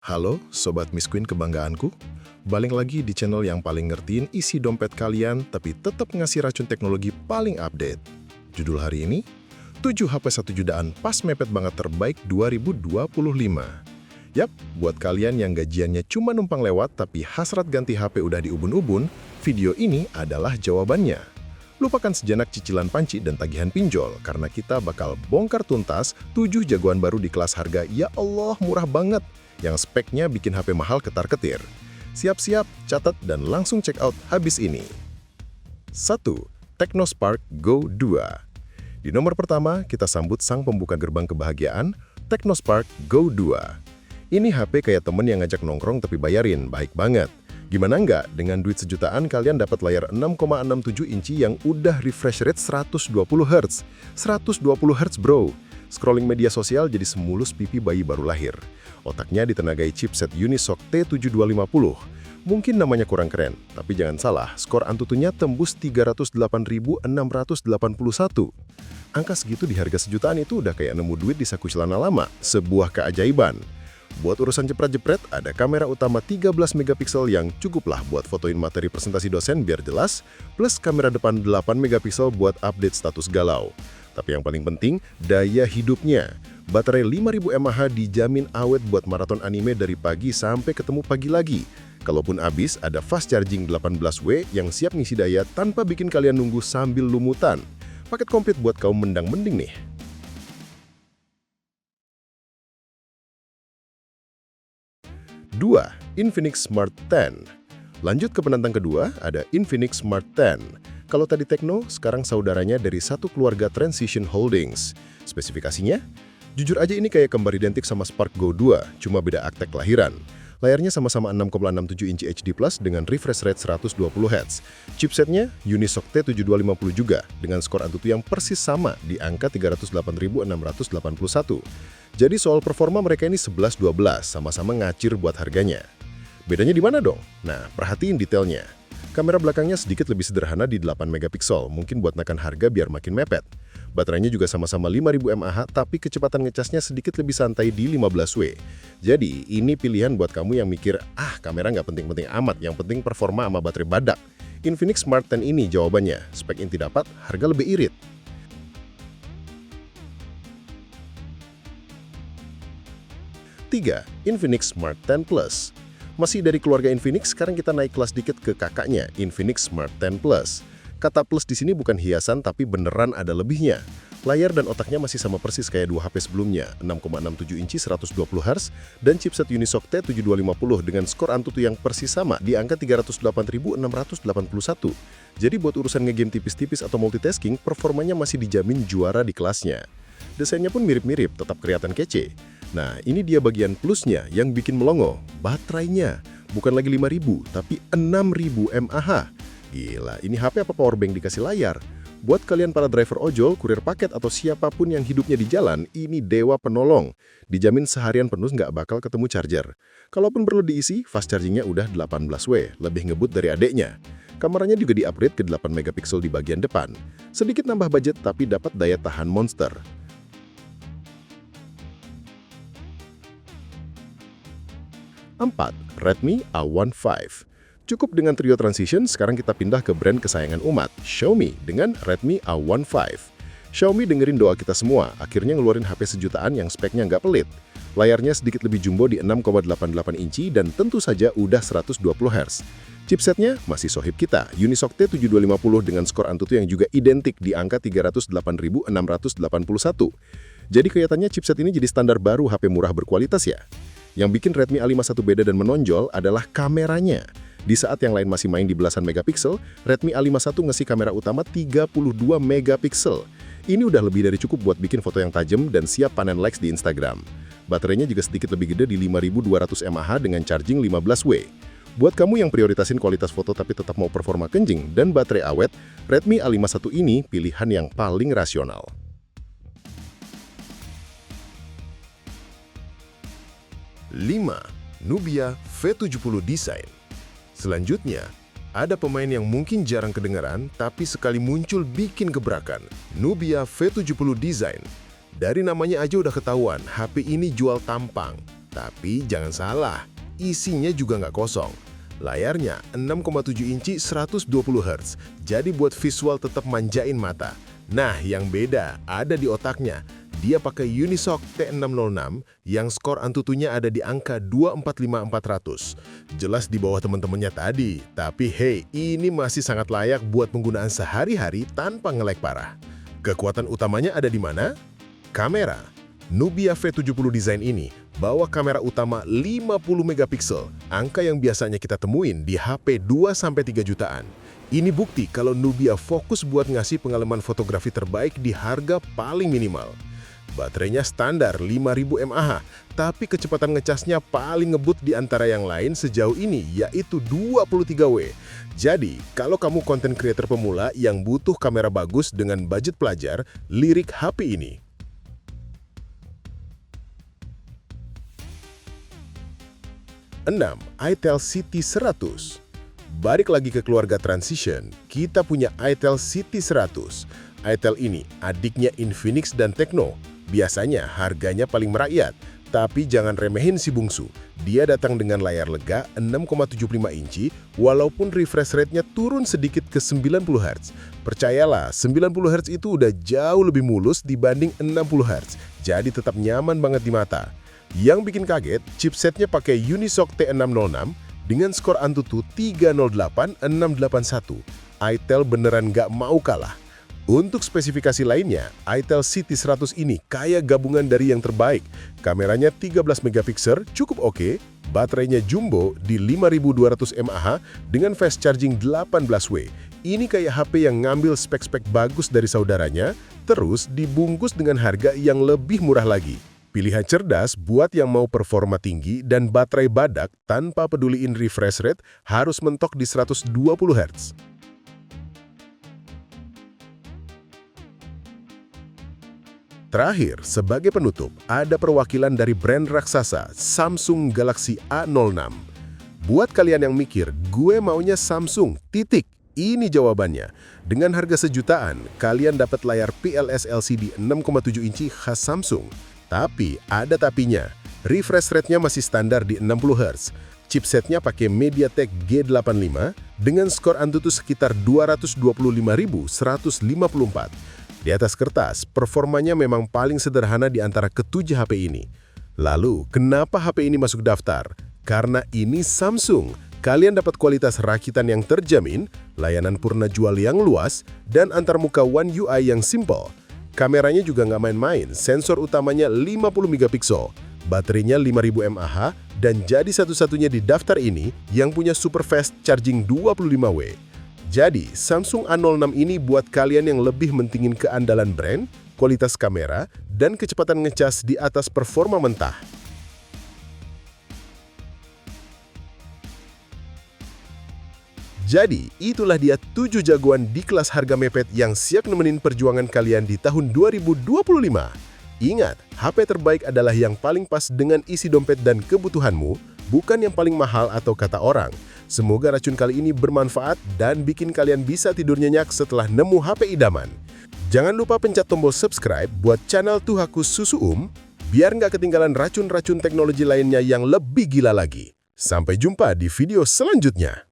Halo, Sobat Miss Queen kebanggaanku. Balik lagi di channel yang paling ngertiin isi dompet kalian, tapi tetap ngasih racun teknologi paling update. Judul hari ini, 7 HP 1 jutaan pas mepet banget terbaik 2025. Yap, buat kalian yang gajiannya cuma numpang lewat, tapi hasrat ganti HP udah di ubun-ubun, video ini adalah jawabannya. Lupakan sejenak cicilan panci dan tagihan pinjol, karena kita bakal bongkar tuntas 7 jagoan baru di kelas harga ya Allah murah banget, yang speknya bikin HP mahal ketar-ketir. Siap-siap, catat, dan langsung check out habis ini. 1. Technospark Go 2. Di nomor pertama, kita sambut sang pembuka gerbang kebahagiaan, Technospark Go 2. Ini HP kayak temen yang ngajak nongkrong tapi bayarin, baik banget. Gimana nggak, dengan duit sejutaan kalian dapat layar 6,67 inci yang udah refresh rate 120 Hz. 120 Hz bro. Scrolling media sosial jadi semulus pipi bayi baru lahir. Otaknya ditenagai chipset Unisoc T7250. Mungkin namanya kurang keren, tapi jangan salah, skor Antutunya tembus 308.681. Angka segitu di harga sejutaan itu udah kayak nemu duit di saku celana lama, sebuah keajaiban. Buat urusan jepret-jepret, ada kamera utama 13 megapiksel yang cukuplah buat fotoin materi presentasi dosen biar jelas, plus kamera depan 8 megapiksel buat update status galau. Tapi yang paling penting, daya hidupnya. Baterai 5000 mAh dijamin awet buat maraton anime dari pagi sampai ketemu pagi lagi. Kalaupun habis, ada fast charging 18W yang siap ngisi daya tanpa bikin kalian nunggu sambil lumutan. Paket komplit buat kaum mendang-mending nih. 2. Infinix Smart 10. Lanjut ke penantang kedua, ada Infinix Smart 10. Kalau tadi Tecno, sekarang saudaranya dari satu keluarga Transition Holdings. Spesifikasinya? Jujur aja ini kayak kembar identik sama Spark Go 2, cuma beda akte kelahiran. Layarnya sama-sama 6,67 inci HD Plus dengan refresh rate 120 Hz. Chipsetnya Unisoc T7250 juga, dengan skor Antutu yang persis sama di angka 308.681. Jadi soal performa mereka ini 11-12, sama-sama ngacir buat harganya. Bedanya di mana dong? Nah, perhatiin detailnya. Kamera belakangnya sedikit lebih sederhana di 8 megapiksel, mungkin buat nekan harga biar makin mepet. Baterainya juga sama-sama 5000 mAh, tapi kecepatan ngecasnya sedikit lebih santai di 15W. Jadi, ini pilihan buat kamu yang mikir, kamera nggak penting-penting amat, yang penting performa sama baterai badak. Infinix Smart 10 ini jawabannya, spek inti dapat, harga lebih irit. 3. Infinix Smart 10 Plus. Masih dari keluarga Infinix, sekarang kita naik kelas dikit ke kakaknya, Infinix Smart 10 Plus. Kata plus di sini bukan hiasan, tapi beneran ada lebihnya. Layar dan otaknya masih sama persis kayak dua HP sebelumnya, 6,67 inci 120 Hz, dan chipset Unisoc T7250 dengan skor Antutu yang persis sama di angka 308.681. Jadi buat urusan ngegame tipis-tipis atau multitasking, performanya masih dijamin juara di kelasnya. Desainnya pun mirip-mirip, tetap kelihatan kece. Nah, ini dia bagian plusnya yang bikin melongo, baterainya. Bukan lagi 5000, tapi 6000 mAh. Gila, ini HP apa powerbank dikasih layar? Buat kalian para driver ojol, kurir paket, atau siapapun yang hidupnya di jalan, ini dewa penolong. Dijamin seharian penuh nggak bakal ketemu charger. Kalaupun perlu diisi, fast chargingnya udah 18W, lebih ngebut dari adeknya. Kameranya juga di-upgrade ke 8 megapiksel di bagian depan. Sedikit nambah budget tapi dapat daya tahan monster. 4. Redmi A15. Cukup dengan trio transition, sekarang kita pindah ke brand kesayangan umat, Xiaomi, dengan Redmi A15. Xiaomi dengerin doa kita semua, akhirnya ngeluarin HP sejutaan yang speknya nggak pelit. Layarnya sedikit lebih jumbo di 6,88 inci dan tentu saja udah 120 Hz. Chipsetnya masih sohib kita, Unisoc T7250 dengan skor Antutu yang juga identik di angka 308.681. Jadi kelihatannya chipset ini jadi standar baru HP murah berkualitas ya. Yang bikin Redmi A51 beda dan menonjol adalah kameranya. Di saat yang lain masih main di belasan megapiksel, Redmi A51 ngasih kamera utama 32 megapiksel. Ini udah lebih dari cukup buat bikin foto yang tajam dan siap panen likes di Instagram. Baterainya juga sedikit lebih gede di 5200 mAh dengan charging 15W. Buat kamu yang prioritasin kualitas foto tapi tetap mau performa kenjing dan baterai awet, Redmi A51 ini pilihan yang paling rasional. 5. Nubia V70 Design. Selanjutnya, ada pemain yang mungkin jarang kedengaran, tapi sekali muncul bikin gebrakan. Nubia V70 Design. Dari namanya aja udah ketahuan, HP ini jual tampang. Tapi jangan salah, isinya juga nggak kosong. Layarnya 6,7 inci 120 Hz, jadi buat visual tetap manjain mata. Nah, yang beda ada di otaknya. Dia pakai Unisoc T606 yang skor Antutunya ada di angka 245400. Jelas di bawah teman-temannya tadi, tapi hey, ini masih sangat layak buat penggunaan sehari-hari tanpa nge-lag parah. Kekuatan utamanya ada di mana? Kamera. Nubia V70 design ini bawa kamera utama 50 megapiksel, angka yang biasanya kita temuin di HP 2-3 jutaan. Ini bukti kalau Nubia fokus buat ngasih pengalaman fotografi terbaik di harga paling minimal. Baterainya standar 5000 mAh, tapi kecepatan ngecasnya paling ngebut di antara yang lain sejauh ini, yaitu 23W. Jadi, kalau kamu konten creator pemula yang butuh kamera bagus dengan budget pelajar, lirik HP ini. 6. itel CT100. Balik lagi ke keluarga Transition, kita punya itel CT100. itel ini adiknya Infinix dan Tecno. Biasanya harganya paling merakyat, tapi jangan remehin si bungsu. Dia datang dengan layar lega 6,75 inci, walaupun refresh rate-nya turun sedikit ke 90 Hz. Percayalah, 90 Hz itu udah jauh lebih mulus dibanding 60 Hz, jadi tetap nyaman banget di mata. Yang bikin kaget, chipsetnya pakai Unisoc T606 dengan skor Antutu 308681. itel beneran nggak mau kalah. Untuk spesifikasi lainnya, itel CT100 ini kayak gabungan dari yang terbaik. Kameranya 13 megapiksel, cukup oke. Baterainya jumbo di 5200 mAh dengan fast charging 18W. Ini kayak HP yang ngambil spek-spek bagus dari saudaranya, terus dibungkus dengan harga yang lebih murah lagi. Pilihan cerdas buat yang mau performa tinggi dan baterai badak tanpa peduliin refresh rate harus mentok di 120 Hz. Terakhir, sebagai penutup, ada perwakilan dari brand raksasa Samsung Galaxy A06. Buat kalian yang mikir, gue maunya Samsung, titik. Ini jawabannya. Dengan harga sejutaan, kalian dapat layar PLS LCD 6,7 inci khas Samsung. Tapi ada tapinya. Refresh rate-nya masih standar di 60 Hz. Chipsetnya pakai MediaTek G85 dengan skor Antutu sekitar 225.154. Di atas kertas, performanya memang paling sederhana di antara ketujuh HP ini. Lalu, kenapa HP ini masuk daftar? Karena ini Samsung. Kalian dapat kualitas rakitan yang terjamin, layanan purna jual yang luas, dan antarmuka One UI yang simple. Kameranya juga nggak main-main, sensor utamanya 50 megapiksel, baterainya 5000 mAh, dan jadi satu-satunya di daftar ini yang punya super fast charging 25W. Jadi, Samsung A06 ini buat kalian yang lebih mentingin keandalan brand, kualitas kamera, dan kecepatan ngecas di atas performa mentah. Jadi, itulah dia 7 jagoan di kelas harga mepet yang siap nemenin perjuangan kalian di tahun 2025. Ingat, HP terbaik adalah yang paling pas dengan isi dompet dan kebutuhanmu, bukan yang paling mahal atau kata orang. Semoga racun kali ini bermanfaat dan bikin kalian bisa tidur nyenyak setelah nemu HP idaman. Jangan lupa pencet tombol subscribe buat channel Tuhaku Susu biar nggak ketinggalan racun-racun teknologi lainnya yang lebih gila lagi. Sampai jumpa di video selanjutnya.